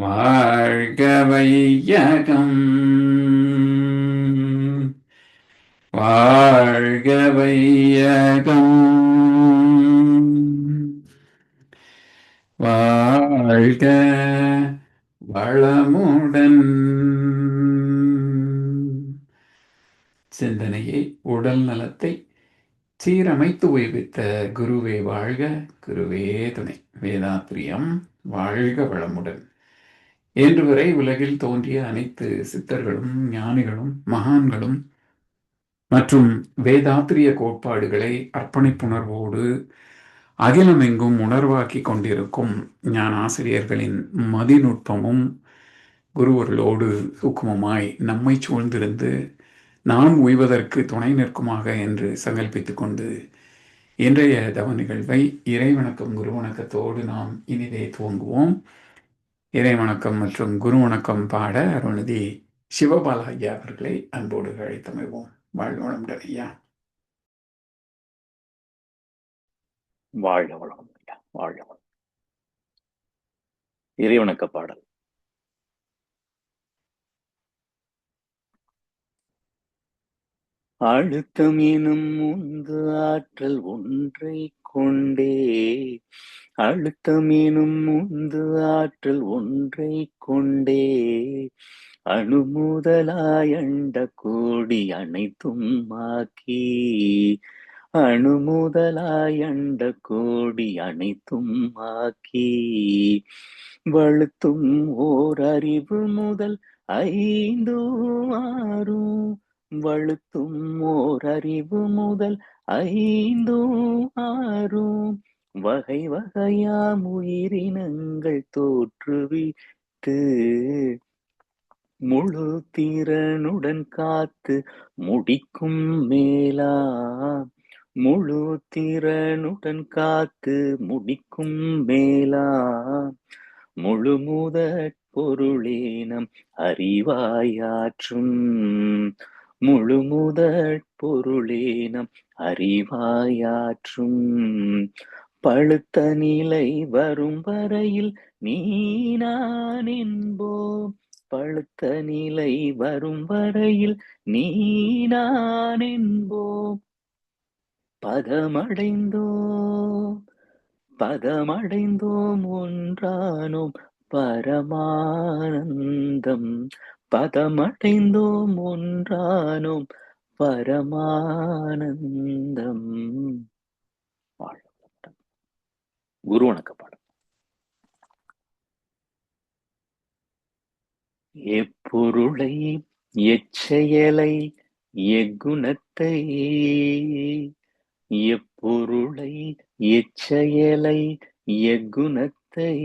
வாழ்க வையகம், வாழ்க வையகம், வாழ்க வளமுடன். சிந்தனையை, உடல் நலத்தை சீரமைத்து உய்வித்த குருவே வாழ்க, குருவே துணை. வேதாத்ரியம் வாழ்க வளமுடன். இன்று வரை உலகில் தோன்றிய அனைத்து சித்தர்களும் ஞானிகளும் மகான்களும் மற்றும் வேதாத்திரிய கோட்பாடுகளை அர்ப்பணிப்புணர்வோடு அகிலமெங்கும் உணர்வாக்கி கொண்டிருக்கும் ஞான ஆசிரியர்களின் மதிநுட்பமும் குருவர்களோடு சூக்குமமாய் நம்மை சூழ்ந்திருந்து நான் உய்வதற்கு துணை நிற்குமாக என்று சங்கல்பித்துக் கொண்டு இன்றைய தவ நிகழ்வை இறைவணக்கம் குருவணக்கத்தோடு நாம் இனிதே துவங்குவோம். இறைவணக்கம் மற்றும் குருவணக்கம் பாட அருள்நிதி சிவபால ஐயா அவர்களை அன்போடு அழைத்தமைவோம். வாழ்க வளமுடன் ஐயா. வாழ்க வளம் ஐயா, வாழ்க வளம். இறைவணக்க பாடல். அழுத்தம் எனும் உந்து ஆற்றல் ஒன்றை கொண்டே, அழுத்தம் எனும் உந்து ஆற்றல் ஒன்றை கொண்டே, அணுமுதலாய் அண்ட கோடி அனைத்தும் ஆக்கி, அணுமுதலாய் அண்ட கோடி அனைத்தும் ஆக்கி, வழுத்தும் ஓர் அறிவு முதல் ஐந்தும் ஆறும், வழுத்தும் ஓர் அறிவு முதல் ஐந்தும் ஆறும், வகை வகையாம் உயிரினங்கள் தோற்றுவித்து முழு திறனுடன் காத்து முடிக்கும் மேலா, முழு திறனுடன் காத்து முடிக்கும் மேலா, முழு முதற் பொருளேனம் அறிவாயாற்றும், முழு முதற் பொருளேனம் அறிவாயாற்றும், பழுத்த நிலை வரும் வரையில் நீ நான் என்போம், பழுத்த நிலை வரும் வரையில் நீ நான் என்போம், பதமடைந்தோம் பதமடைந்தோம் ஒன்றானோம் பரமானந்தம், பதமடைந்தோம் ஒன்றானோம் பரமானந்தம். குரு வணக்க பாடம். எப்பொருளை எச்செயலை எக்குணத்தை, எப்பொருளை எச்செயலை எக்குணத்தை,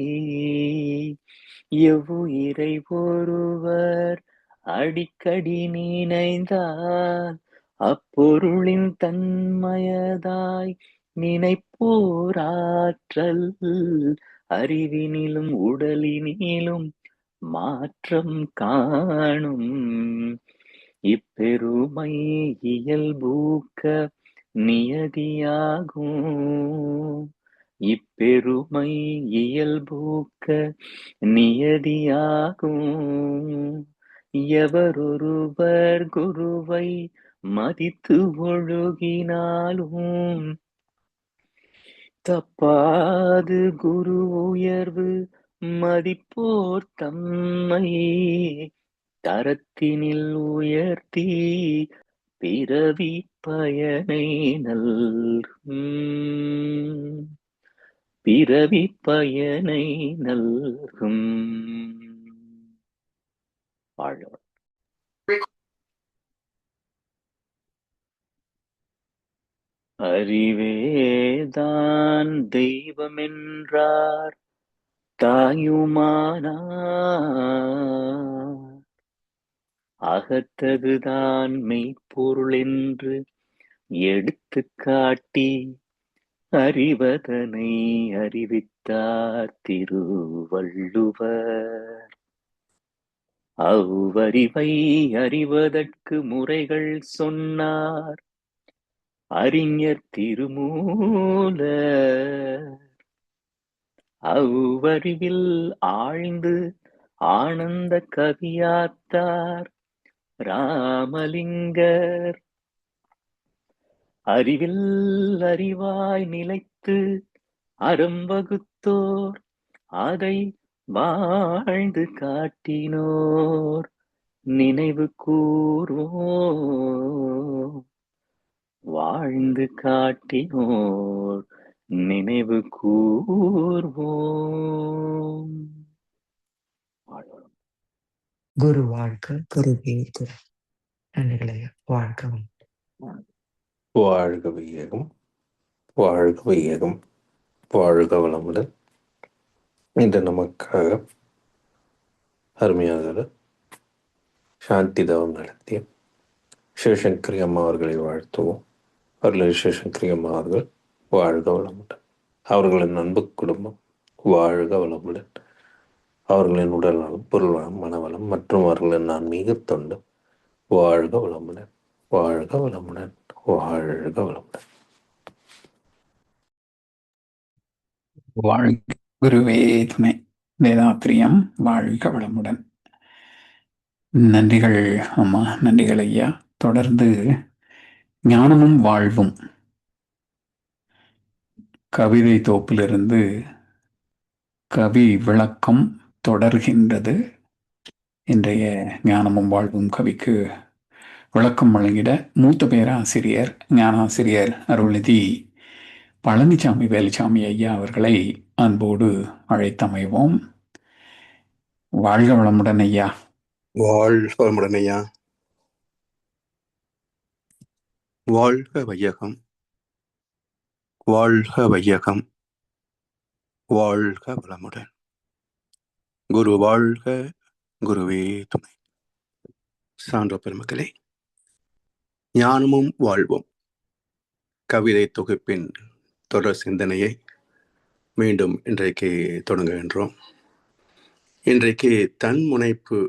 எவ்வுயிரை ஒருவர் அடிக்கடி நினைந்தால் அப்பொருளின் தன்மயதாய் நினைப்போராற்றல், அறிவினிலும் உடலினிலும் மாற்றம் காணும், இப்பெருமை இயல்பூக்க நியதியாகும், இப்பெருமை இயல்பூக்க நியதியாகும், எவரொருவர் குருவை மதித்து ஒழுகினாலும் தப்பாது குரு உயர்வு மதிப்போர் தம்மை, தரத்தினில் உயர்த்தி பிறவி பயனை நல்கும், பிறவி பயனை நல்கும். வாழ்க. அறிவேதான் தெய்வமென்றார் தாயுமானார், அகத்ததுதான் மெய்ப்பொருள் என்று எடுத்து காட்டி அறிவதனை அறிவித்தார் திருவள்ளுவர், அவ்வறிவை அறிவதற்கு முறைகள் சொன்னார் அறிஞர் திருமூலர், அவ்வறிவில் ஆழ்ந்து ஆனந்த கவியாத்தார் ராமலிங்கர். அறிவில் அறிவாய் நிலைத்து அறம்பகுத்தோர், அதை வாழ்ந்து காட்டினோர் நினைவு கூர்வோம். வாழ்ந்து காட்டினோர் நினைவு கூர்வோம். குரு வாழ்க, குருவே துணை. நன்றிகளை வாழ்க. வாழ்க வையகம், வாழ்க வையகம், வாழ்க வளமுடன். இன்று நமக்காக அருமையாக சாந்தி தவம் நடத்திய சிவசங்கரி அம்மா அவர்களை வாழ்த்துவோம். அவர்கள் சிவசங்கரி அம்மா அவர்கள் வாழ்க வளமுடன். அவர்களின் அன்பு குடும்பம் வாழ்க வளமுடன். அவர்களின் உடல் நலம், பொருள் வளம், மனவளம் மற்றும் அவர்களின் ஆன்மீக தொண்டு வாழ்க வளமுடன், வாழ்க வளமுடன், வாழ்க வளமுடன். வாழ்க குருவே துணை. வேதாத்திரியம் வாழ்க வளமுடன். நன்றிகள் அம்மா, நன்றிகள் ஐயா. தொடர்ந்து ஞானமும் வாழ்வும் கவிதை தொகுப்பிலிருந்து கவி விளக்கம் தொடர்கின்றது. இன்றைய ஞானமும் வாழ்வும் கவிக்கு விளக்கம் வழங்கிட மூத்த பேராசிரியர் ஞானாசிரியர் அருள்நிதி பழனிசாமி வேலுசாமி ஐயா அவர்களை அன்போடு அழைத்தமைவோம். வாழ்க வளமுடன் ஐயா. வாழ்க வளமுடன் ஐயா. வாழ்க வையகம், வாழ்க வையகம், வாழ்க வளமுடன். குரு வாழ்க, குருவே துணை. சான்ற பெருமக்களே, ஞானமும் வாழ்வும் கவிதை தொகுப்பின் தொடர் சிந்தனையை மீண்டும் இன்றைக்கு தொடங்குகின்றோம். இன்றைக்கு தன்முனைப்பு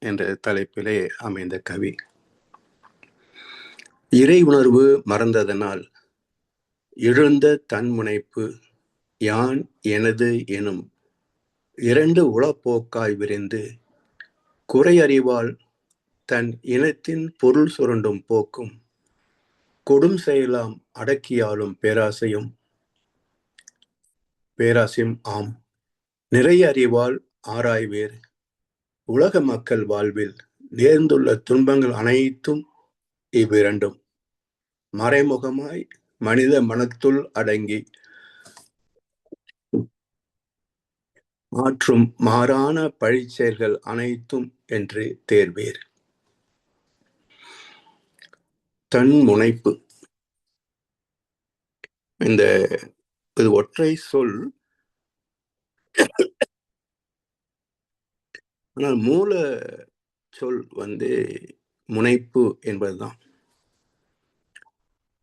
என்ற தலைப்பிலே அமைந்த கவி. இறை உணர்வு மறந்ததனால் எழுந்த தன்முனைப்பு யான் எனது எனும் இரண்டு உளப்போக்காய் விரிந்து குறையறிவால் தன் இனத்தின் பொருள் சுரண்டும் போக்கும் கொடும் செயலாம் அடக்கியாலும் பேராசையும் ஆம். நிறைய அறிவால் ஆராய்வேர் உலக மக்கள் வாழ்வில் நேர்ந்துள்ள துன்பங்கள் அனைத்தும் இவ்விரண்டும் மறைமுகமாய் மனித மனத்துள் அடங்கி மாற்றும் மாறான பழிச்செயல்கள் அனைத்தும் என்று தேர்வேர். தன்முனைப்பு இது ஒற்றை சொல். ஆனால் மூல சொல் முனைப்பு என்பதுதான்.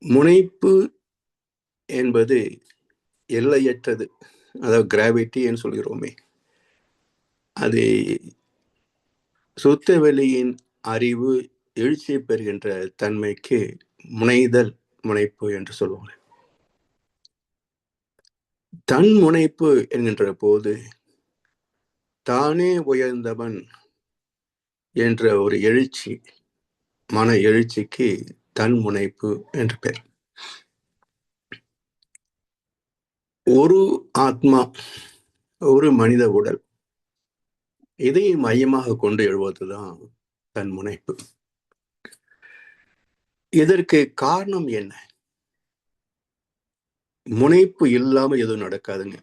முனைப்பு என்பது எல்லையற்றது. அதாவது கிராவிட்டி என்று சொல்கிறோமே, அது சுத்த வெளியின் அறிவு எழுச்சி பெறுகின்ற தன்மைக்கு முனைதல் முனைப்பு என்று சொல்லுவாங்க. தன் முனைப்பு என்கின்ற போது தானே உயர்ந்தவன் என்ற ஒரு எழுச்சி, மன எழுச்சிக்கு தன் முனைப்பு என்று பெயர். ஒரு ஆத்மா, ஒரு மனித உடல், இதை மையமாக கொண்டு எழுவதுதான் தன் முனைப்பு. இதற்கு காரணம் என்ன? முனைப்பு இல்லாமல் எதுவும் நடக்காதுங்க.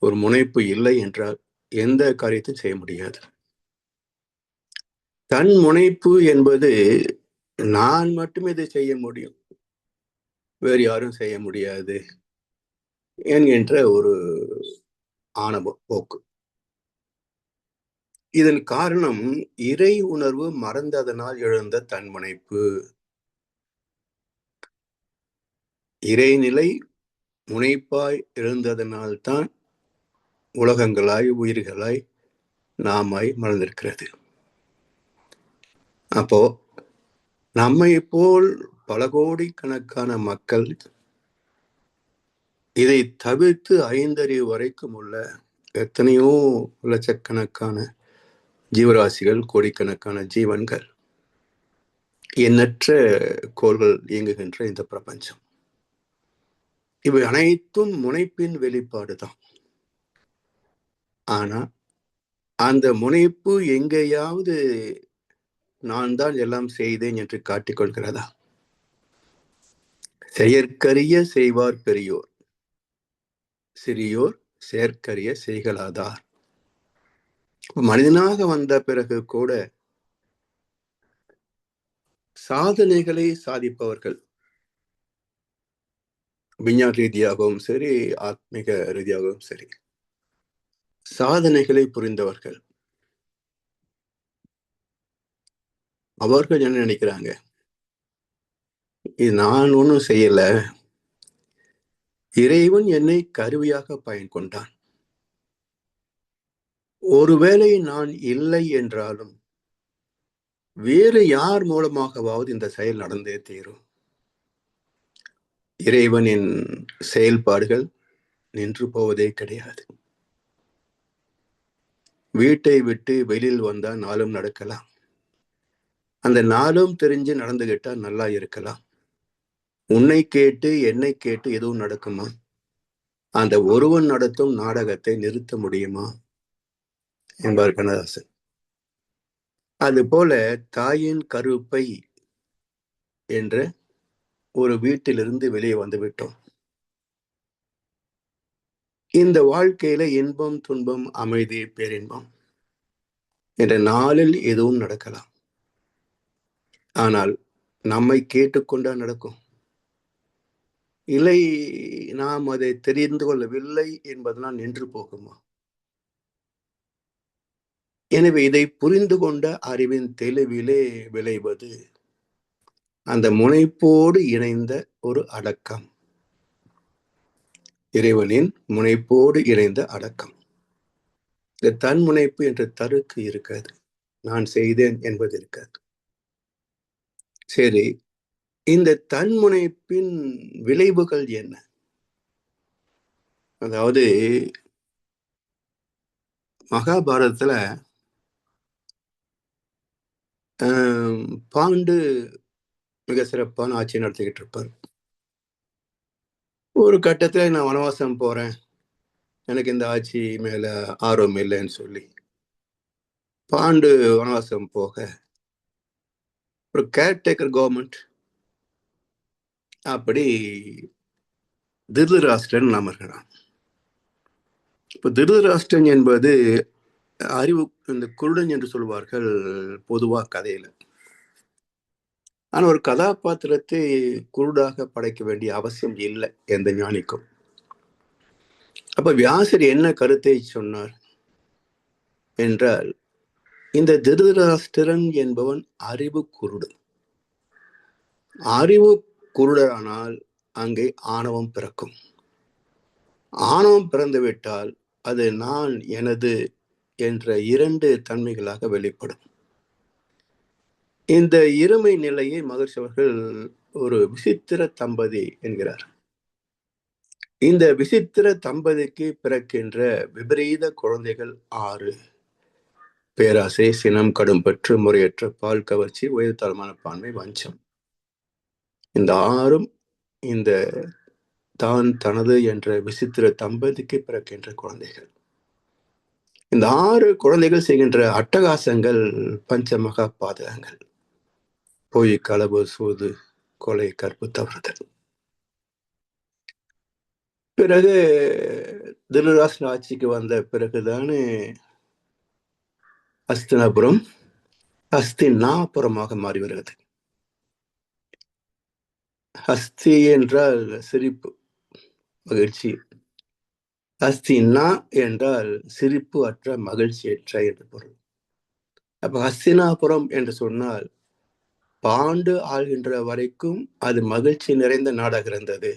ஒரு முனைப்பு இல்லை என்றால் எந்த காரியத்தையும் செய்ய முடியாது. தன் முனைப்பு என்பது நான் மட்டுமே இதை செய்ய முடியும், வேறு யாரும் செய்ய முடியாது என்கின்ற ஒரு ஆணவ போக்கு. இதன் காரணம் இறை உணர்வு மறந்ததனால் எழுந்த தன்முனைப்பு. இறைநிலை முனைப்பாய் எழுந்ததனால்தான் உலகங்களாய் உயிர்களாய் நாமாய் மலர்ந்திருக்கிறது. அப்போ நம்மை போல் பல கோடிக்கணக்கான மக்கள் இதை தவிர்த்து 5 அறிவு வரைக்கும் உள்ள எத்தனையோ லட்சக்கணக்கான ஜீவராசிகள், கோடிக்கணக்கான ஜீவன்கள், எண்ணற்ற கோள்கள் இயங்குகின்ற இந்த பிரபஞ்சம், இவை அனைத்தும் முனைப்பின் வெளிப்பாடு தான். ஆனா அந்த முனைப்பு எங்கேயாவது நான் தான் எல்லாம் செய்தேன் என்று காட்டிக்கொள்கிறதா? செயற்கரிய செய்வார் பெரியோர், சிறியோர் செயற்கரிய செய்கலாதார். மனிதனாக வந்த பிறகு கூட சாதனைகளை சாதிப்பவர்கள், விஞ்ஞான ரீதியாகவும் சரி, ஆத்மீக ரீதியாகவும் சரி, சாதனைகளை புரிந்தவர்கள், அவர்கள் என்ன நினைக்கிறாங்க? இது நான் ஒன்றும் செய்யல, இறைவன் என்னை கருவியாக பயன் கொண்டான். ஒருவேளை நான் இல்லை என்றாலும் வேறு யார் மூலமாகவாவது இந்த செயல் நடந்தே தீரும். இறைவனின் செயல்பாடுகள் நின்று போவதே கிடையாது. வீட்டை விட்டு வெளியில் வந்தா நாளும் நடக்கலாம், அந்த நாளும் தெரிஞ்சு நடந்துகிட்டா நல்லா இருக்கலாம். உன்னை கேட்டு என்னை கேட்டு எதுவும் நடக்குமா? அந்த ஒருவன் நடத்தும் நாடகத்தை நிறுத்த முடியுமா என்பார் கண்ணதாசன். அதுபோல தாயின் கருப்பை என்ற ஒரு வீட்டிலிருந்து வெளியே வந்துவிட்டோம். இந்த வாழ்க்கையில இன்பம், துன்பம், அமைதி, பேரின்பம் என்ற நாளில் எதுவும் நடக்கலாம். ஆனால் நம்மை கேட்டுக்கொண்டா நடக்கும்? இல்லை, நாம் அதை தெரிந்து கொள்ளவில்லை என்பதனால் நின்று போகுமா? எனவே இதை புரிந்து கொண்ட அறிவின் தெளிவிலே விளைவது அந்த முனைப்போடு இணைந்த ஒரு அடக்கம், இறைவனின் முனைப்போடு இணைந்த அடக்கம். இந்த தன் முனைப்பு என்ற தருக்கு இருக்காது, நான் செய்தேன் என்பது இருக்காது. சரி, இந்த தன்முனைப்பின் விளைவுகள் என்ன? அதாவது மகாபாரதத்துல பாண்டு மிக சிறப்பான ஆட்சி நடத்திக்கிட்டு இருப்பார். ஒரு கட்டத்துல நான் வனவாசம் போறேன், எனக்கு இந்த ஆட்சி மேல ஆர்வம் இல்லைன்னு சொல்லி பாண்டு வனவாசம் போக ஒரு கேர்டேக்கர் கவர்மெண்ட், அப்படி திருதராஷ்டிரன் நாம இருக்கிறான். இப்ப திருதராஷ்டிரன் என்பது அறிவு, இந்த குருடன் என்று சொல்வார்கள் பொதுவா கதையில. ஆனா ஒரு கதாபாத்திரத்தை குருடாக படைக்க வேண்டிய அவசியம் இல்லை எந்த ஞானிக்கும். அப்ப வியாசர் என்ன கருத்தை சொன்னார் என்றால், இந்த திருதராஷ்டிரன் என்பவன் அறிவு குருடன். அறிவு குருடரானால் அங்கே ஆணவம் பிறக்கும். ஆணவம் பிறந்துவிட்டால் அது நான், எனது என்ற இரண்டு தன்மைகளாக வெளிப்படும். இந்த இருமை நிலையை மகர்ஷி அவர்கள் ஒரு விசித்திர தம்பதி என்கிறார். இந்த விசித்திர தம்பதிக்கு பிறக்கின்ற விபரீத குழந்தைகள் 6: பேராசை, சினம், கடும்பற்று, முறையற்ற பால் கவர்ச்சி, உயர்தரமான பான்மை, வஞ்சம். இந்த 6ம் இந்த தான், தனது என்ற விசித்திர தம்பதிக்கு பிறக்கின்ற குழந்தைகள். இந்த 6 குழந்தைகள் செய்கின்ற அட்டகாசங்கள் பஞ்சமகா பாதகங்கள்: பொய், களவு, சூது, கொலை, கற்பு, தவறுதல். பிறகு திருதராஷ்டிர ஆட்சிக்கு வந்த பிறகுதானே ஹஸ்தினாபுரம் ஹஸ்தினாபுரமாக மாறி வருகிறது. ஹஸ்தி என்றால் சிரிப்பு, மகிழ்ச்சி. ஹஸ்தினா என்றால் சிரிப்பு அற்ற, மகிழ்ச்சியற்ற என்று பொருள். அப்ப ஹஸ்தினாபுரம் என்று சொன்னால் பாண்டு ஆள்கின்ற வரைக்கும் அது மகிழ்ச்சி நிறைந்த நாடாக இருந்தது.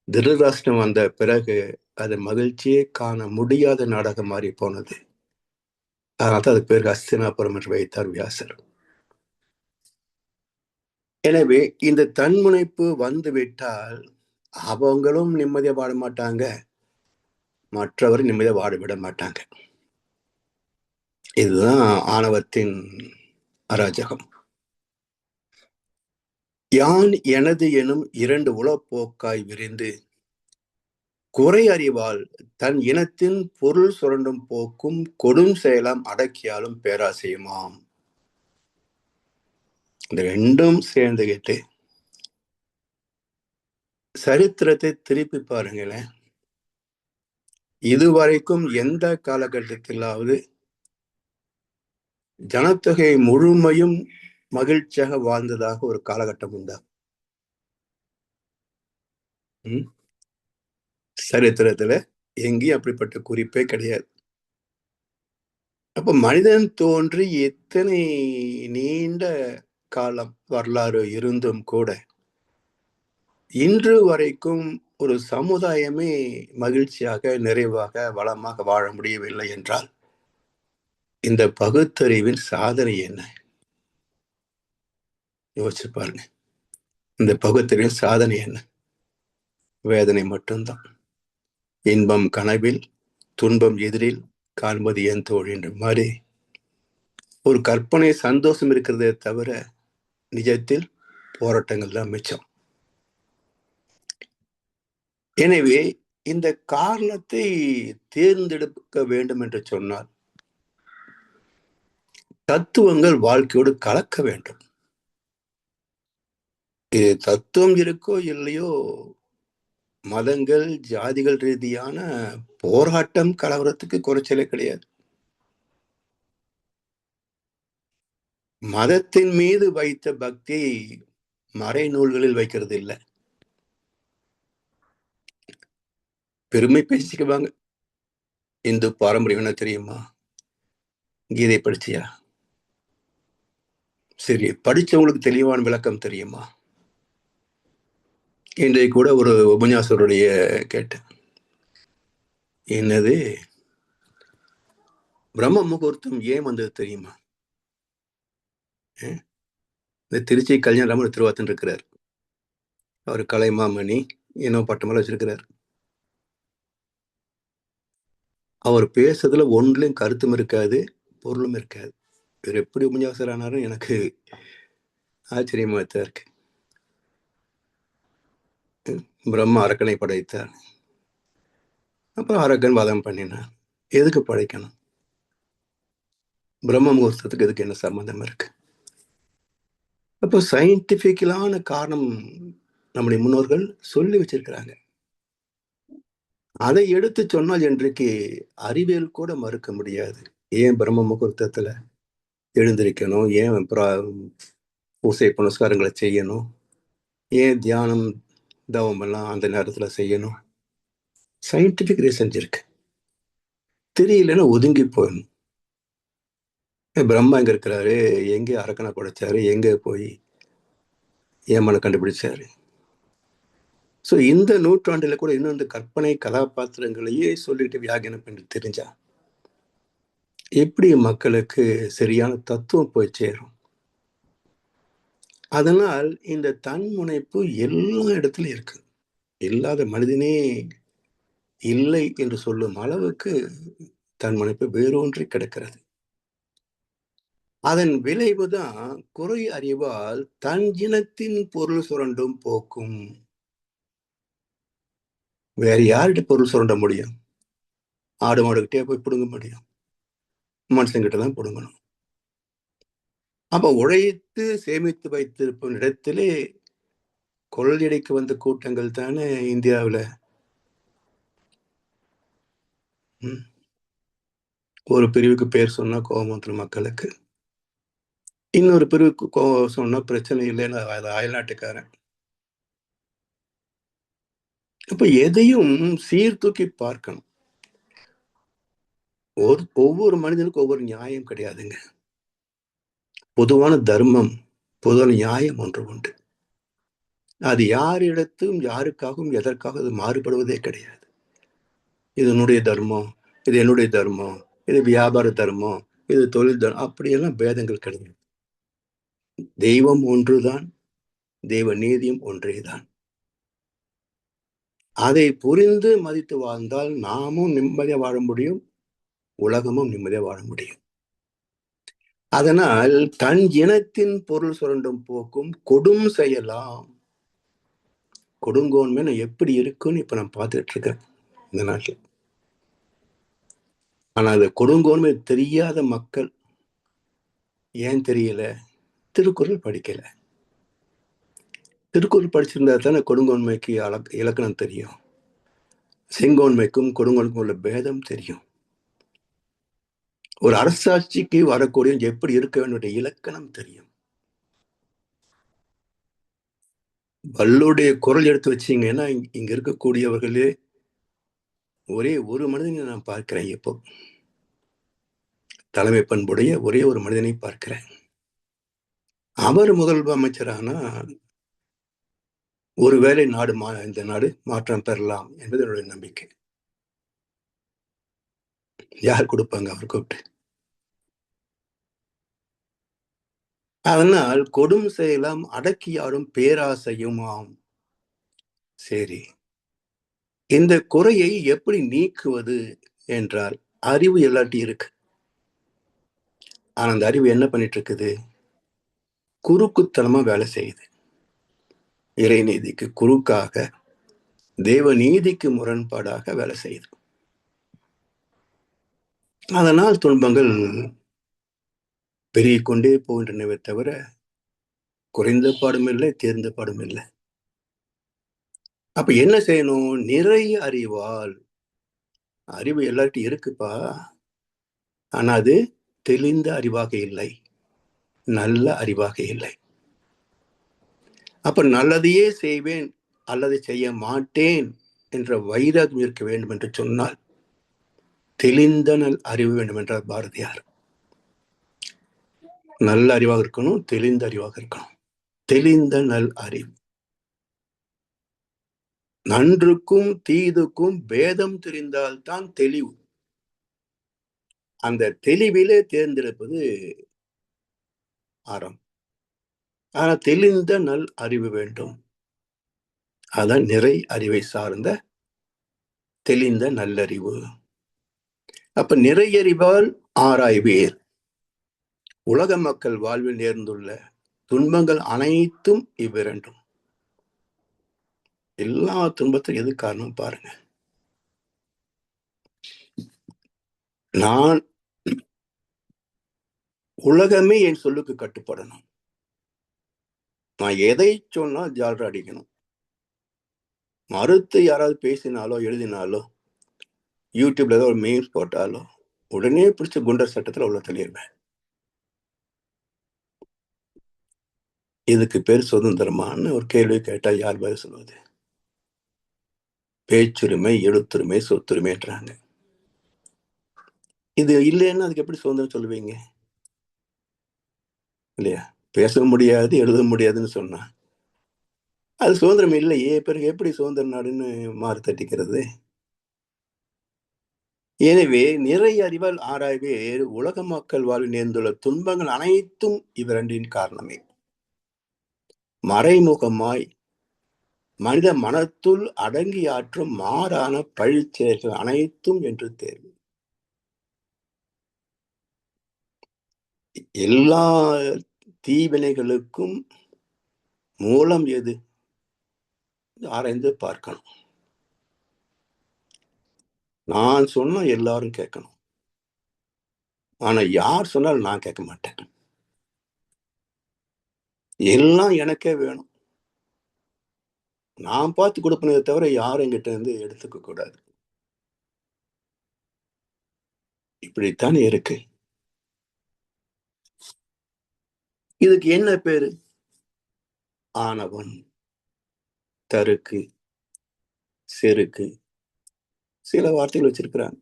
திருதராஷ்டிரம் வந்த பிறகு அது மகிழ்ச்சியே காண முடியாத நாடாக மாறி போனது. அதனால்தான் அது பேர் ஹஸ்தினாபுரம் என்று வைத்தார் வியாசர். எனவே இந்த தன்முனைப்பு வந்து விட்டால் அவங்களும் நிம்மதியா வாழ மாட்டாங்க, மற்றவரை நிம்மதியாக வாழ விட மாட்டாங்க. இதுதான் ஆணவத்தின் அராஜகம். யான் எனது எனும் 2 உளப்போக்காய் விரிந்து குறை அறிவால் தன் இனத்தின் பொருள் சுரண்டும் போக்கும் கொடும் செயலாம் அடக்கியாலும் பேராசையுமாம். இந்த ரெண்டும் சேர்ந்துகிட்டு சரித்திரத்தை திருப்பி பாருங்களேன். இதுவரைக்கும் எந்த காலகட்டத்திலாவது ஜனத்தொகை முழுமையும் மகிழ்ச்சியாக வாழ்ந்ததாக ஒரு காலகட்டம் உண்டா? சரித்திரத்துல எங்கேயும் அப்படிப்பட்ட குறிப்பே கிடையாது. அப்ப மனிதன் தோன்றி எத்தனை நீண்ட காலம் வரலாறு இருந்தும் கூட இன்று வரைக்கும் ஒரு சமுதாயமே மகிழ்ச்சியாக, நிறைவாக, வளமாக வாழ முடியவில்லை என்றால் இந்த பகுத்தறிவின் சாதனை என்ன? யோசிச்சு பாருங்க. இந்த பகுத்தறிவின் சாதனை என்ன? வேதனை மட்டும்தான். இன்பம் கனவில், துன்பம் எதிரில் காண்பது என் தோழின்ற மாதிரி ஒரு கற்பனை சந்தோஷம் இருக்கிறதே தவிர நிஜத்தில் போராட்டங்கள் தான் மிச்சம். எனவே இந்த காரணத்தை தேர்ந்தெடுக்க வேண்டும் என்று சொன்னால் தத்துவங்கள் வாழ்க்கையோடு கலக்க வேண்டும். இது தத்துவம் இருக்கோ இல்லையோ, மதங்கள் ஜாதிகள் ரீதியான போராட்டம் கலவரத்துக்கு குறைச்சலே கிடையாது. மதத்தின் மீது வைத்த பக்தி மறை நூல்களில் வைக்கிறது இல்லை. பெருமை பேசிக்குவாங்க. இந்து பாரம்பரியம் என்ன தெரியுமா? கீதை படிச்சியா? சரி, படிச்சவங்களுக்கு தெளிவான விளக்கம் தெரியுமா? இன்றைக்கு கூட ஒரு உபன்யாசருடைய கேட்டேன். என்னது பிரம்ம முகூர்த்தம் ஏன் வந்தது தெரியுமா? இந்த திருச்சி கல்யாணராமன் திருவாத்தன் இருக்கிறார். அவர் கலைமாமணி இன்னும் பட்டமெல்லாம் வச்சிருக்கிறார். அவர் பேசுறதுல ஒன்றுலையும் கருத்தும் இருக்காது, பொருளும் இருக்காது. இவர் எப்படி உபன்யாசர் ஆனாரும் எனக்கு ஆச்சரியமா தான் இருக்கு. பிரம்மா அரக்கனை படைத்தார். அப்புறம் அரக்கன் வதம் பண்ணினான். எதுக்கு படைக்கணும்? பிரம்ம முகூர்த்தத்துக்கு எதுக்கு என்ன சம்பந்தம் இருக்கு? அப்போ சயின்டிபிக்கலான காரணம் நம்முடைய முன்னோர்கள் சொல்லி வச்சிருக்கிறாங்க. அதை எடுத்து சொன்னால் இன்றைக்கு அறிவியல் கூட மறுக்க முடியாது. ஏன் பிரம்ம முகூர்த்தத்துல எழுந்திருக்கணும்? ஏன் பூசை புனஸ்காரங்களை செய்யணும்? ஏன் தியானம் தவம் எல்லாம் அந்த நேரத்துல செய்யணும்? சயின்டிபிக் ரீசன்ஸ் இருக்கு. தெரியலன்னா ஒதுங்கி போயிடணும். பிரம்மா எங்க இருக்கிறாரு? எங்கே அரக்கனை படைச்சாரு? எங்க போய் ஏமனை கண்டுபிடிச்சாரு? ஸோ இந்த நூற்றாண்டுல கூட இன்னும் இந்த கற்பனை கதாபாத்திரங்களையே சொல்லிட்டு வியாகியானம் பண்ணி தெரிஞ்சா எப்படி மக்களுக்கு சரியான தத்துவம் போய் சேரும்? அதனால் இந்த தன்முனைப்பு எல்லா இடத்துலயும் இருக்கு. இல்லாத மனிதனே இல்லை என்று சொல்லும் அளவுக்கு தன்முனைப்பு வேரூன்றி கிடக்கிறது. அதன் விளைவுதான் குறை அறிவால் தன் இனத்தின் பொருள் சுரண்டும் போக்கும். வேற யார்கிட்ட பொருள் சுரண்ட முடியும்? ஆடு மாடுகிட்டே போய் பிடுங்க முடியும்? மனுஷங்கிட்ட தான் பிடுங்கணும். அப்ப உழைத்து சேமித்து வைத்திருக்கும் இடத்திலே கொள்ளையடிக்கு வந்த கூட்டங்கள் தானே இந்தியாவில். ஒரு பிரிவுக்கு பேர் சொன்னா கோபம் வந்துடும் மக்களுக்கு. இன்னொரு பிரிவுக்கு சொன்னா பிரச்சனை இல்லைன்னு அயல்நாட்டுக்காரன். அப்ப எதையும் சீர்தூக்கி பார்க்கணும். ஒவ்வொரு மனிதனுக்கும் ஒவ்வொரு நியாயம் கிடையாதுங்க. பொதுவான தர்மம், பொதுவான நியாயம் ஒன்று உண்டு. அது யாரிடத்தும் யாருக்காகவும் எதற்காக அது மாறுபடுவதே கிடையாது. இது என்னுடைய தர்மம், இது என்னுடைய தர்மம், இது வியாபார தர்மம், இது தொழில் தர்மம், அப்படியெல்லாம் பேதங்கள் கிடையாது. தெய்வம் ஒன்றுதான், தெய்வ நீதியும் ஒன்றேதான். அதை புரிந்து மதித்து வாழ்ந்தால் நாமும் நிம்மதியா வாழ முடியும், உலகமும் நிம்மதியா வாழ முடியும். அதனால் தன் இனத்தின் பொருள் சுரண்டும் போக்கும் கொடும் செயலாம். கொடுங்கோன்மை எப்படி இருக்குன்னு இப்ப நான் பார்த்துட்டு இருக்கேன் இந்த நாட்டில். ஆனா அது கொடுங்கோன்மை தெரியாத மக்கள் ஏன் தெரியல? திருக்குறள் படிக்கல. திருக்குறள் படிச்சிருந்தா தானே கொடுங்கோன்மைக்கு இலக்கணம் தெரியும், செங்கோன்மைக்கும் கொடுங்கோன்மைக்கும் உள்ள பேதம் தெரியும், ஒரு அரசாட்சிக்கு வரக்கூடிய எப்படி இருக்க வேண்டிய இலக்கணம் தெரியும். வள்ளுடைய குரல் எடுத்து வச்சீங்கன்னா இங்க இருக்கக்கூடியவர்களே ஒரே ஒரு மனிதனை நான் பார்க்கிறேன். இப்போ தலைமை பண்புடைய ஒரே ஒரு மனிதனை பார்க்கிறேன். அவர் முதல்வர் அமைச்சரானா ஒருவேளை இந்த நாடு மாற்றம் பெறலாம் என்பது என்னுடைய நம்பிக்கை. யார் கொடுப்பாங்க அவர் கூப்பிட்டு? அதனால் கொடும் செயலாம் அடக்கியாடும் பேராசையுமாம். சரி, இந்த குறையை எப்படி நீக்குவது என்றால் அறிவு எல்லாத்தையும் இருக்கு. ஆனா அந்த அறிவு என்ன பண்ணிட்டு இருக்குது? குறுக்குத்தனமா வேலை செய்யுது. இறைநீதிக்கு குறுக்காக, தேவ நீதிக்கு முரண்பாடாக வேலை செய்யுது. அதனால் துன்பங்கள் பெருகிக் கொண்டே போகின்றனவே தவிர குறைந்த பாடும் இல்லை, தேர்ந்த பாடும் இல்லை. அப்ப என்ன செய்யணும்? நிறைய அறிவால். அறிவு எல்லார்ட்டும் இருக்குப்பா, ஆனா அது தெளிந்த அறிவாக இல்லை, நல்ல அறிவாக இல்லை. அப்ப நல்லதையே செய்வேன் அல்லது செய்ய மாட்டேன் என்ற வைராகியம் இருக்க வேண்டும் என்று சொன்னால் தெளிந்த நல் அறிவு வேண்டும் என்றார் பாரதியார். நல்ல அறிவாக இருக்கணும், தெளிந்த அறிவாக இருக்கணும். தெளிந்த நல் அறிவு. நன்றுக்கும் தீதுக்கும் பேதம் தெரிந்தால்தான் தெளிவு. அந்த தெளிவிலே தேர்ந்தெடுப்பது அறம். ஆனா தெளிந்த நல் அறிவு வேண்டும். அதான் நிறை அறிவை சார்ந்த தெளிந்த நல்லறிவு. அப்ப நிறையறிவால் ஆராய்வீர். உலக மக்கள் வாழ்வில் நேர்ந்துள்ள துன்பங்கள் அனைத்தும் இவ்விரண்டும். எல்லா துன்பத்துக்கும் எது காரணம் பாருங்க. நான் உலகமே என் சொல்லுக்கு கட்டுப்படணும். நான் எதை சொன்னா ஜால்ரா அடிக்கணும். மறுத்து யாராவது பேசினாலோ எழுதினாலோ யூடியூப்ல ஏதோ ஒரு மீம்ஸ் போட்டாலோ உடனே பிடிச்ச குண்டர் சட்டத்துல உள்ள தள்ளிடுவேன். இதுக்கு பேர் சுதந்திரமான்னு ஒரு கேள்வி கேட்டா யார் பதில் சொல்வது? பேச்சுரிமை, எழுத்துரிமை, சொத்துரிமைன்றாங்க. இது இல்லைன்னா அதுக்கு எப்படி சுதந்திரம் சொல்லுவீங்க? இல்லையா? பேச முடியாது, எழுத முடியாதுன்னு சொன்னா அது சுதந்திரம் இல்லையே. பிறகு எப்படி சுதந்திர நாடுன்னு மாறு தட்டிக்கிறது? எனவே நிறைய அறிவால் ஆராய்வே உலக மக்கள் வாழ்வில் நேர்ந்துள்ள துன்பங்கள் அனைத்தும் இவ்விரண்டின் காரணமே. மறைமுகமாய் மனித மனத்துள் அடங்கியாற்றும் மாறான பழிச்செயல்கள் அனைத்தும் என்று தேர்வு. எல்லா தீவினைகளுக்கும் மூலம் எது? ஆராய்ந்து பார்க்கணும். நான் சொன்னா எல்லாரும் கேட்கணும். ஆனா யார் சொன்னாலும் நான் கேட்க மாட்டேன். எல்லாம் எனக்கே வேணும். நான் பார்த்து கொடுப்பனே தவிர யாரும் என்கிட்ட இருந்து எடுத்துக்க கூடாது. இப்படித்தானே இருக்கு. இதுக்கு என்ன பேரு? ஆணவம், தருக்கு, செருக்கு, சில வார்த்தைகள் வச்சிருக்கிறாங்க.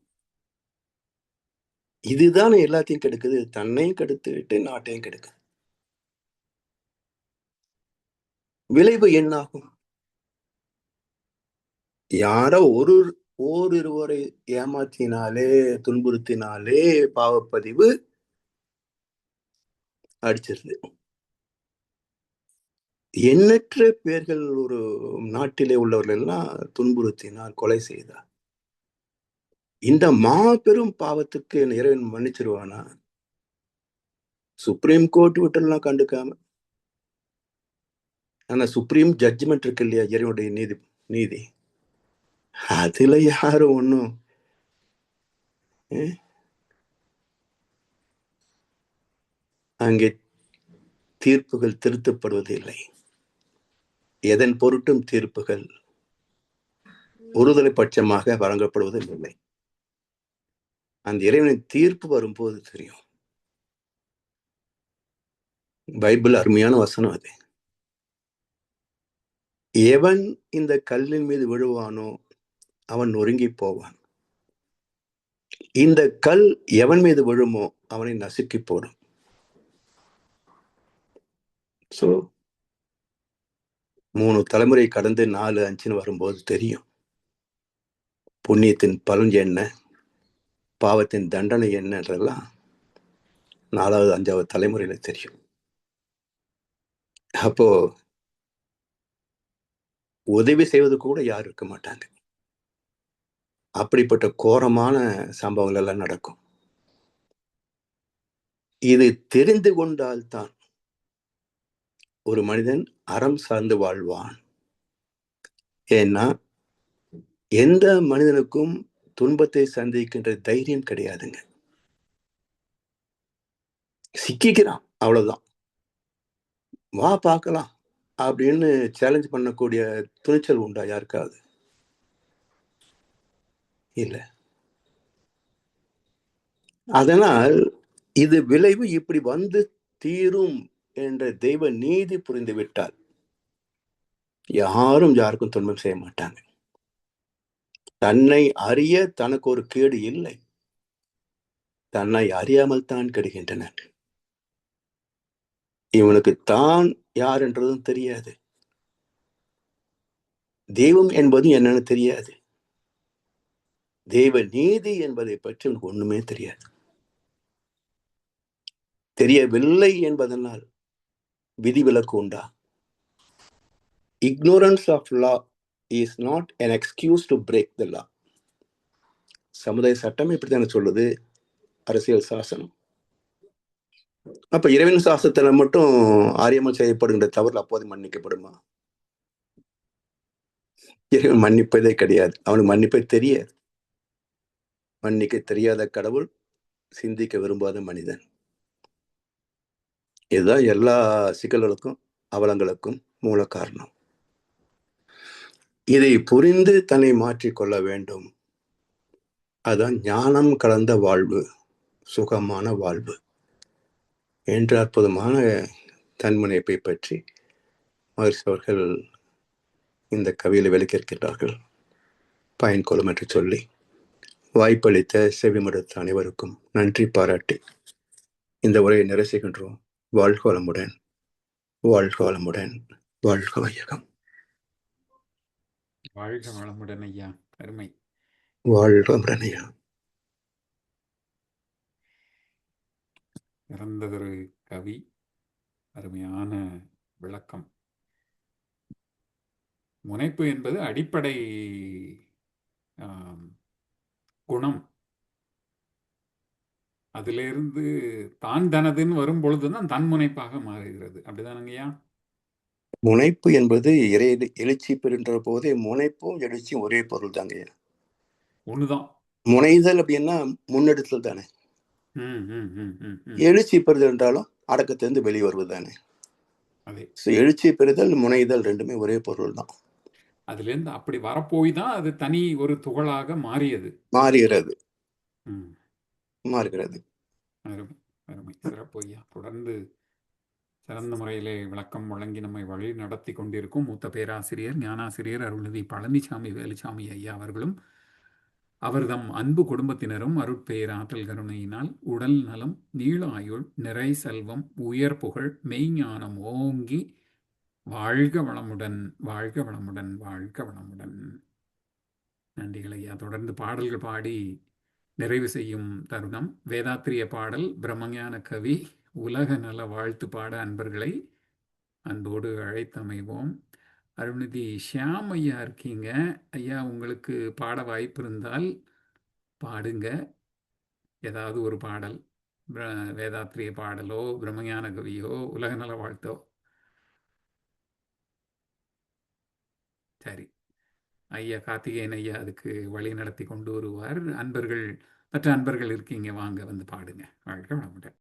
இதுதானே எல்லாத்தையும் கெடுக்குது. தன்னையும் கெடுத்துட்டு நாட்டையும் கெடுக்குது. விளைவு என்ன ஆகும்? யாரோ ஓரிருவரை ஏமாற்றினாலே, துன்புறுத்தினாலே பாவப்பதிவு அடிச்சிருது. எண்ணற்ற பேர்கள் ஒரு நாட்டிலே உள்ளவர்கள் எல்லாம் துன்புறுத்தினார், கொலை செய்தார். இந்த மாபெரும் பாவத்துக்கு என் இறைவன் மன்னிச்சிருவானா? சுப்ரீம் கோர்ட் விட்டுலாம் கண்டுக்காம, ஆனா சுப்ரீம் ஜட்ஜ்மெண்ட் இருக்கு இல்லையா, இறைவனுடைய நீதி, அதுல யாரும் ஒண்ணும் அங்கே தீர்ப்புகள் திருத்தப்படுவதில்லை. எதன் பொருட்டும் தீர்ப்புகள் ஒருதலை பட்சமாக வழங்கப்படுவதில்லை. அந்த இறைவனின் தீர்ப்பு வரும்போது தெரியும். பைபிள் அருமையான வசனம் அது. எவன் இந்த கல்லின் மீது விழுவானோ அவன் நொறுங்கி போவான். இந்த கல் எவன் மீது விழுமோ அவனை நசுக்கி போடும். சோ 3 தலைமுறை கடந்து 4, 5 வரும்போது தெரியும் புண்ணியத்தின் பலன் என்ன, பாவத்தின் தண்டனை என்னன்றதெல்லாம் 4வது 5வது தலைமுறையில தெரியும். அப்போ உதவி செய்வது கூட யாரும் இருக்க மாட்டாங்க. அப்படிப்பட்ட கோரமான சம்பவங்கள் எல்லாம் நடக்கும். இது தெரிந்து கொண்டால்தான் ஒரு மனிதன் அறம் சார்ந்து வாழ்வான். ஏன்னா எந்த மனிதனுக்கும் துன்பத்தை சந்திக்கின்ற தைரியம் கிடையாதுங்க. சிக்கிக்கிறான், அவ்வளவுதான். வா பார்க்கலாம் அப்படின்னு சேலஞ்ச் பண்ணக்கூடிய துணிச்சல் உண்டா யாருக்காவது? இல்ல. அதனால் இது விளைவு இப்படி வந்து தீரும் என்ற தெய்வ நீதி புரிந்து விட்டால் யாரும் யாருக்கும் துன்பம் செய்ய மாட்டாங்க. தன்னை அறிய தனக்கு ஒரு கேடு இல்லை, தன்னை அறியாமல் தான் கெடுகின்றனர். இவனுக்கு தான் யார் என்றதும் தெரியாது, தெய்வம் என்பது என்னன்னு தெரியாது, தெய்வ நீதி என்பதை பற்றி உனக்கு ஒண்ணுமே தெரியாது. தெரியவில்லை என்பதனால் விதிவிலக்கு உண்டா? Ignorance of law is not an excuse to break the law. சமுதாய சட்டம் இப்படித்தானே சொல்லுது, அரசியல் சாசனம். அப்ப இறைவன் சாசனத்துல மட்டும் ஆரியமல் செய்யப்படுகின்ற தவறு அப்போது மன்னிக்கப்படுமா? இறைவன் மன்னிப்பதே கிடையாது, அவனுக்கு மன்னிப்பே தெரியாது. மன்னிக்க தெரியாத கடவுள், சிந்திக்க விரும்பாத மனிதன். இதுதான் எல்லா சிக்கல்களுக்கும் அவலங்களுக்கும் மூல காரணம். இதை புரிந்து தன்னை மாற்றிக்கொள்ள வேண்டும். அதான் ஞானம் கலந்த வாழ்வு, சுகமான வாழ்வு என்ற அற்புதமான தன்முனைப்பை பற்றி மகரிஷி அவர்கள் இந்த கவியில விளக்கியிருக்கிறார்கள். பயன்கொள்ளும் என்று சொல்லி வாய்ப்பளித்த செவிமடுத்த அனைவருக்கும் நன்றி பாராட்டி இந்த உரையை நிறைவு செய்கின்றோம். வாழ்க வளமுடன், வாழ்க வளமுடன், வாழ்க வையகம். வாழ்க வளமுடன் ஐயா, அருமை. வாழ்க வளமுடன் ஐயா. இறந்ததொரு கவி, அருமையான விளக்கம். முனைப்பு என்பது அடிப்படை குணம். அதிலிருந்து தான் தனதுன்னு வரும் பொழுதுதான் தன் முனைப்பாக மாறுகிறது. அப்படிதானங்கய்யா? முனைப்பு என்பது இறை எழுச்சி பெறுகின்ற போதே முனைப்பும் எழுச்சியும் ஒரே பொருள் தாங்க. ஒண்ணுதான். முனைதல் அப்படின்னா முன்னெடுத்தல் தானே. எழுச்சி பெறுதல் என்றாலும் அடக்கத்திலிருந்து வெளியே வருவது தானே. எழுச்சி பெறுதல் முனைதல் ரெண்டுமே ஒரே பொருள் தான். அதுல இருந்து அப்படி வரப்போய் தான் அது தனி ஒரு துகளாக மாறுகிறது. அருமை, அருமை, சிறப்பு ஐயா. தொடர்ந்து சிறந்த முறையிலே விளக்கம் வழங்கி நம்மை வழி நடத்தி கொண்டிருக்கும் மூத்த பேராசிரியர் ஞானாசிரியர் அருள்நிதி பழனிசாமி வேலுசாமி ஐயா அவர்களும் அவர்தம் அன்பு குடும்பத்தினரும் அருட்பெயர் ஆற்றல் கருணையினால் உடல் நலம், நீள ஆயுள், நிறை செல்வம், உயர் புகழ், மெய்ஞானம் ஓங்கி வாழ்க வளமுடன், வாழ்க வளமுடன், வாழ்க வளமுடன். நன்றிகள் ஐயா. தொடர்ந்து பாடல்கள் பாடி நிறைவு செய்யும் தருணம். வேதாத்திரிய பாடல், பிரம்மஞான கவி, உலக நல வாழ்த்து பாட அன்பர்களை அன்போடு அழைத்தமைவோம். அருள்நிதி ஷியாம் ஐயா இருக்கீங்க. ஐயா, உங்களுக்கு பாட வாய்ப்பு இருந்தால் பாடுங்க. ஏதாவது ஒரு பாடல், வேதாத்திரிய பாடலோ, பிரம்மஞான கவியோ, உலகநல வாழ்த்தோ. சரி, ஐயா கார்த்திகேயன் ஐயா அதுக்கு வழி நடத்தி கொண்டு வருவார். அன்பர்கள், மற்ற அன்பர்கள் இருக்கீங்க, வாங்க வந்து பாடுங்க. வாழ்க வளமுடன்.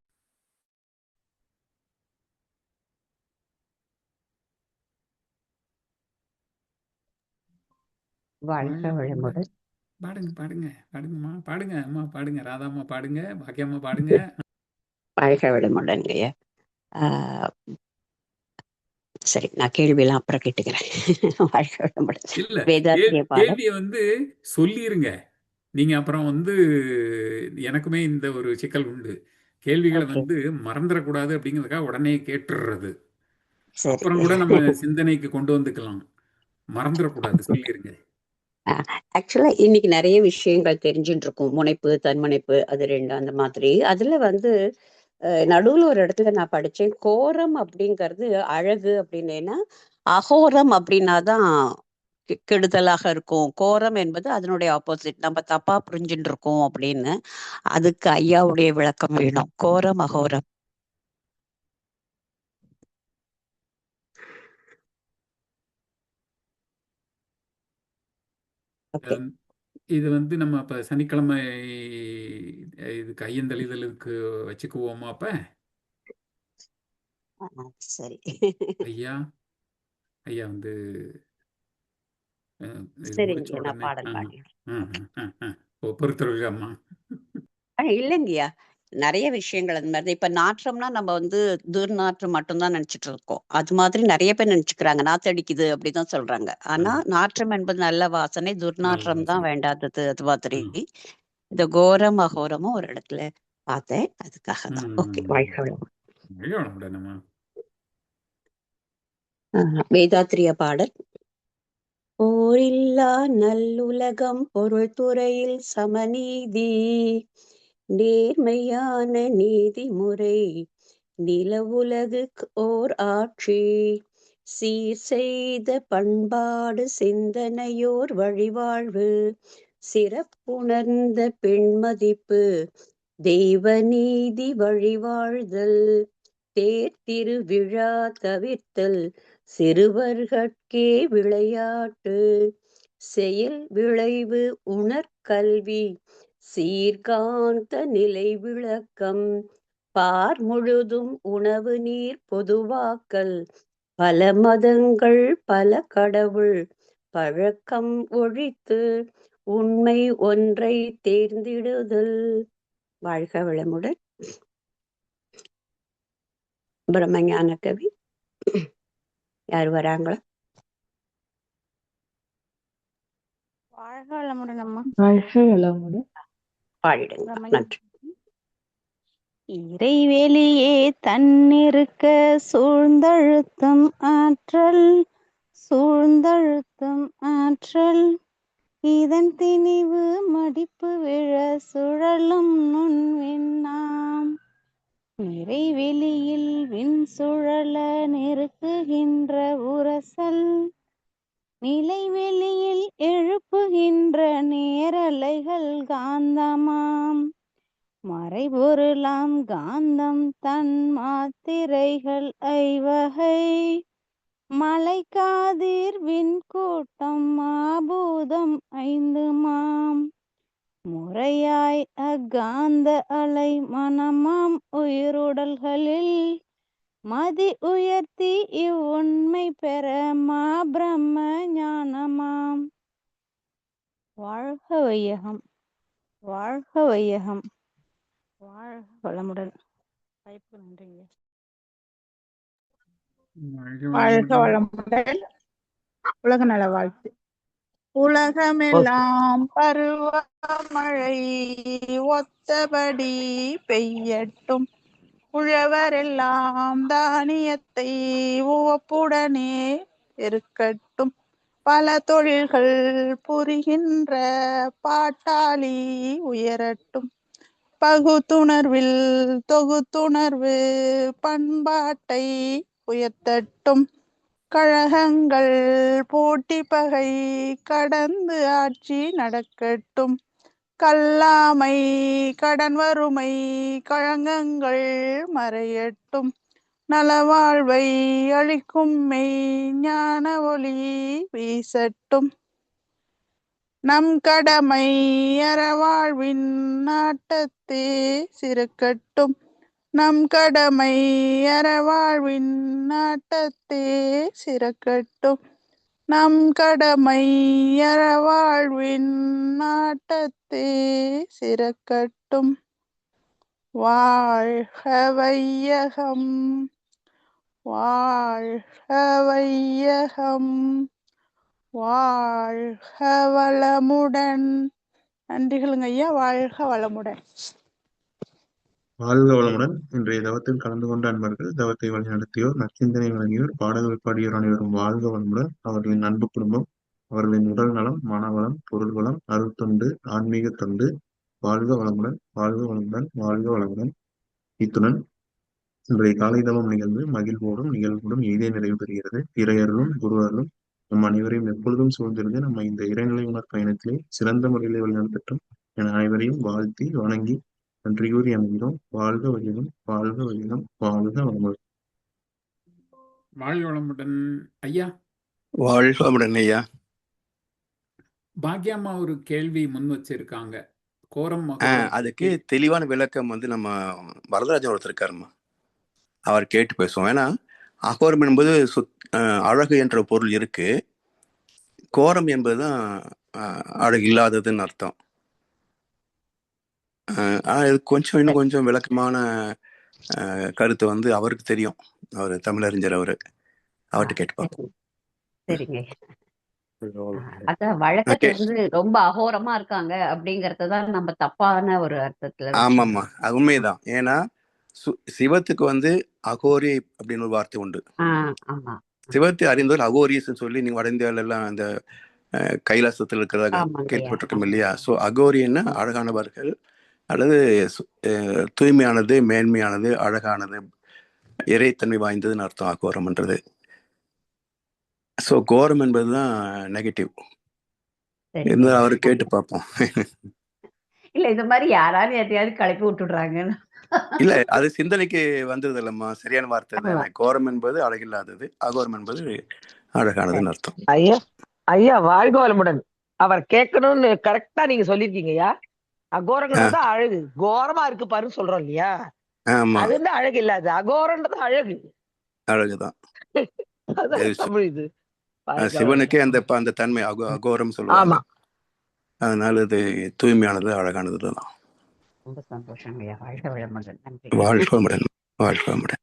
வாழ்க வளமுடன். பாடுங்க பாடுங்க பாடுங்கம்மா, பாடுங்க அம்மா, பாடுங்க. ராதாம்மா பாடுங்க, பாக்கியம்மா பாடுங்க. வாழ்க வளமுடன் ஐயா. சரி, நான் கேள்வியெல்லாம் அப்புறம் கேட்டுக்கிறேன். வாழ்க வளமுடன். இல்ல, வேதாத்திரிய பாடல். கேள்வியை வந்து சொல்லிருங்க. நீங்க அப்புறம் வந்து எனக்குமே இந்த ஒரு சிக்கல் உண்டு. கேள்விகளை ஓகே, வந்து மறந்துடக்கூடாது அப்படிங்கிறதுக்காக உடனே கேட்டுறது. சரி. அப்புறம் கூட நம்ம சிந்தனைக்கு கொண்டு வந்துக்கலாம். மறந்துடக்கூடாது, சொல்லிருங்க. ஆக்சுவலா இன்னைக்கு நிறைய விஷயங்கள் தெரிஞ்சுட்டு இருக்கும். முனைப்பு, தன்முனைப்பு, அது ரெண்டு அந்த மாதிரி. அதுல வந்து நடுவுல ஒரு இடத்துல நான் படிச்சேன், கோரம் அப்படிங்கிறது அழகு அப்படின்னேன்னா, அகோரம் அப்படின்னாதான் கெடுதலாக இருக்கும். கோரம் என்பது அதனுடைய ஆப்போசிட், நம்ம தப்பா புரிஞ்சுட்டு இருக்கோம் அப்படின்னு. அதுக்கு ஐயாவுடைய விளக்கம் வேணும். கோரம் அகோரம். ஓகே, இது வந்து நம்ம அப்ப சனிக்கிழமை இதுக்கு ஐயந்தளிதலுக்கு வச்சுக்குவோமா அப்ப? சரி. ஐயா, ஐயா வந்து இது முடிச்ச சரிங்க, நான் உடனே பாடல் பாடிடுறேன். பொறுத்துருங்க அம்மா. இல்லைங்கய்யா, நிறைய விஷயங்கள் அந்த மாதிரி. இப்ப நாற்றம்னா நம்ம வந்து துர்நாற்றம் மட்டும்தான் நினைச்சிட்டு இருக்கோம். அது மாதிரி நிறைய பேர் நினைச்சுக்கிறாங்க, நாத்தடிக்குது அப்படிதான் சொல்றாங்க. ஆனா நாற்றம் என்பது நல்ல வாசனை, துர்நாற்றம் தான் வேண்டாதது. அது மாதிரி இந்த கோரம் அகோரமும் ஒரு இடத்துல பார்த்தேன், அதுக்காக தான். ஓகே, வாழ்க வளமுடன். வேதாத்திரிய பாடல். போரில்லா நல்லுலகம், பொருள் துறையில் சமநீதி, நேர்மையான நீதிமுறை, நிலவுலகுக்கு ஓர் ஆட்சி, சீர் செய்த பண்பாடு, சிந்தனையோர் வழிவாழ்வு, சிறப்புணர்ந்த பெண்மதிப்பு, தெய்வ நீதி வழிவாழ்தல், தேர் திருவிழா தவிர்த்தல், சிறுவர்கட்கே விளையாட்டு, செயல் விளைவு உணர்கல்வி, சீர்காந்த நிலை விளக்கம், பார் முழுதும் உணவு நீர் பொதுவாக்கல், பல மதங்கள் பல கடவுள் பழக்கம் ஒழித்து, உண்மை ஒன்றை தேர்ந்திடுதல். வாழ்க வளமுடன். பிரம்மஞான கவி யார் வராங்களா? வாழ்க வளமுடன் அம்மா. வாழ்க வளமுடன். பாடிடுங்க. நன்றி. இறைவெளியே தன்னிருக்க சூழ்ந்தழுத்தும் ஆற்றல், சூழ்ந்தழுத்தும் ஆற்றல், இதன் திணிவு மடிப்பு விழ சுழலும் நுண்விண்ணாம், நிறைவெளியில் விண் சுழல நெருக்குகின்ற உரசல், நிலைவெளியில் எழுப்புகின்ற நேரலைகள் காந்தமாம், மறைபொருளாம் காந்தம் தன் மாத்திரைகள் ஐவகை, மலைக்காதிர் விண்கூட்டம் மாபூதம் ஐந்துமாம், முறையாய் அக்காந்த அலை மனமாம் உயிருடல்களில் மதி உயர்த்தி இவ்வுண்மை பெற மா பிரம்ம ஞானமாம். வாழ்க வையகம், வாழ்க வையகம், வாழ்க வளமுடன். வாய்ப்பு நன்றிங்க. வாழ்க வளமுடன். உலக நல வாழ்த்து. உலகமெல்லாம் பருவமழை ஒத்தபடி பெய்யட்டும், உழவரெல்லாம் தானியத்தை உவப்புடனே இருக்கட்டும், பல தொழில்கள் புரிகின்ற பாட்டாளி உயரட்டும், பகுத்துணர்வில் தொகுத்துணர்வு பண்பாட்டை உயர்த்தட்டும். கழகங்கள் போட்டி பகை கடந்து ஆட்சி நடக்கட்டும். கல்லாமை கடன் வறுமை களங்கங்கள் மறையட்டும். நலவாழ்வை அளிக்கும் மெய் ஞான ஒளி வீசட்டும். நம் கடமை அறவாழ்வின் நாட்டத்தே சிறக்கட்டும். நம் கடமை அறவாழ்வின் நாட்டத்தே சிறக்கட்டும். நம் கடமை அறவாழ்வின் நாட்டத்தே சிறக்கட்டும். வாழ்க வையகம், வாழ்க வையகம், வாழ்க வளமுடன். நன்றிகளுங்க ஐயா. வாழ்க வளமுடன். வாழ்க வளமுடன். இன்றைய தவத்தில் கலந்து கொண்ட அன்பர்கள், தவத்தை வழிநடத்தியோர், நற்சிந்தனை வழங்கியோர், பாடல்கள் பாடியோர் அனைவரும் வாழ்க வளமுடன். அவர்களின் அன்பு குடும்பம், அவர்களின் உடல் நலம், மனவளம், பொருள் வளம், அருள் தொண்டு, ஆன்மீக தொண்டு வாழ்க வளமுடன், வாழ்க வளமுடன், வாழ்க வளமுடன். இத்துடன் இன்றைய காலை தவம் நிகழ்வு மகிழ்வோடும் நிகழ்வோடும் எய்தே நிறைவு பெறுகிறது. இறையர்களும் குரு அருளும் நம் அனைவரையும் எப்பொழுதும் சூழ்ந்திருந்து நம்ம இந்த இறைநிலை உணர் பயணத்திலே சிறந்த முறையிலே வழிநடத்தட்டும் என அனைவரையும் வாழ்த்தி வணங்கி நன்றி கூறி அமைகிறோம். வாழ்க வையகம், வாழ்க வையகம், வாழ்க வளமுடன். வாழ்க வளமுடன் ஐயா. வாழ்க வளமுடன் ஐயா. பாக்யம்மா ஒரு கேள்வி முன் வச்சிருக்காங்க. கோரம் அதுக்கு தெளிவான விளக்கம் வந்து நம்ம வரதராஜன் ஒருத்தர் இருக்காருமா, அவர் கேட்டு பேசுவோம். ஏன்னா அகோரம் என்பது அழகு என்ற பொருள் இருக்கு, கோரம் என்பதுதான் அழகு இல்லாததுன்னு அர்த்தம். கொஞ்சம் இன்னும் கொஞ்சம் விளக்கமான கருத்து வந்து அவருக்கு தெரியும், அவர் தமிழறிஞர், அவர்கிட்ட கேட்டு பார்ப்போம். சரிங்க. அதான் வழக்கத்துல வந்து ரொம்ப அகோரமா இருக்காங்க அப்படிங்கறதுதான் நம்ம தப்பான ஒரு அர்த்தத்துல. ஆமாம்மா, அது உண்மைதான். ஏன்னா சிவத்துக்கு வந்து அகோரி அப்படின்னு ஒரு வார்த்தை உண்டு. சிவத்தை அறிந்தவர் அகோரியஸ் சொல்லி நீங்க வட இந்தியாவில எல்லாம் அந்த கைலாசத்தில் இருக்கிறதாக கேள்விப்பட்டிருக்கோம் இல்லையா? ஸோ அகோரியன்னா அழகானவர்கள் அல்லது தூய்மையானது, மேன்மையானது, அழகானது, இறைத்தன்மை வாய்ந்ததுன்னு அர்த்தம் அகோரம்ன்றது. ஸோ கோரம் என்பதுதான் நெகட்டிவ். இருந்தாலும் அவரு கேட்டு பார்ப்போம். இல்ல இந்த மாதிரி யாராவது எதையாவது கலப்பி விட்டுடுறாங்க. இல்ல, அது சிந்தனைக்கு வந்தது இல்லம்மா, சரியான வார்த்தை தானே. கோரம் என்பது அழகில்லாதது, அகோரம் என்பது அழகானதுன்னு அர்த்தம். ஐயா ஐயா வாழ்க வளமுடன். அவர் கேட்கணும்னு கரெக்டா நீங்க சொல்லிருக்கீங்க ஐயா. அகோரங்கிறது அழகு, கோரமா இருக்கு பாருன்னு சொல்றோம் இல்லையா? அது வந்து அழகு இல்லாது, அகோரன்றது அழகு, அழகுதான். புரியுது. சிவனுக்கே அந்த தன்மை அகோரம் சொல்லுவாங்க. அதனால இது தூய்மையானது, அழகானதுதான். ரொம்ப சந்தோஷம் ஐயா. வாழ்க வளமுடன். வாழ்க வளமுடன், வாழ்க வளமுடன்.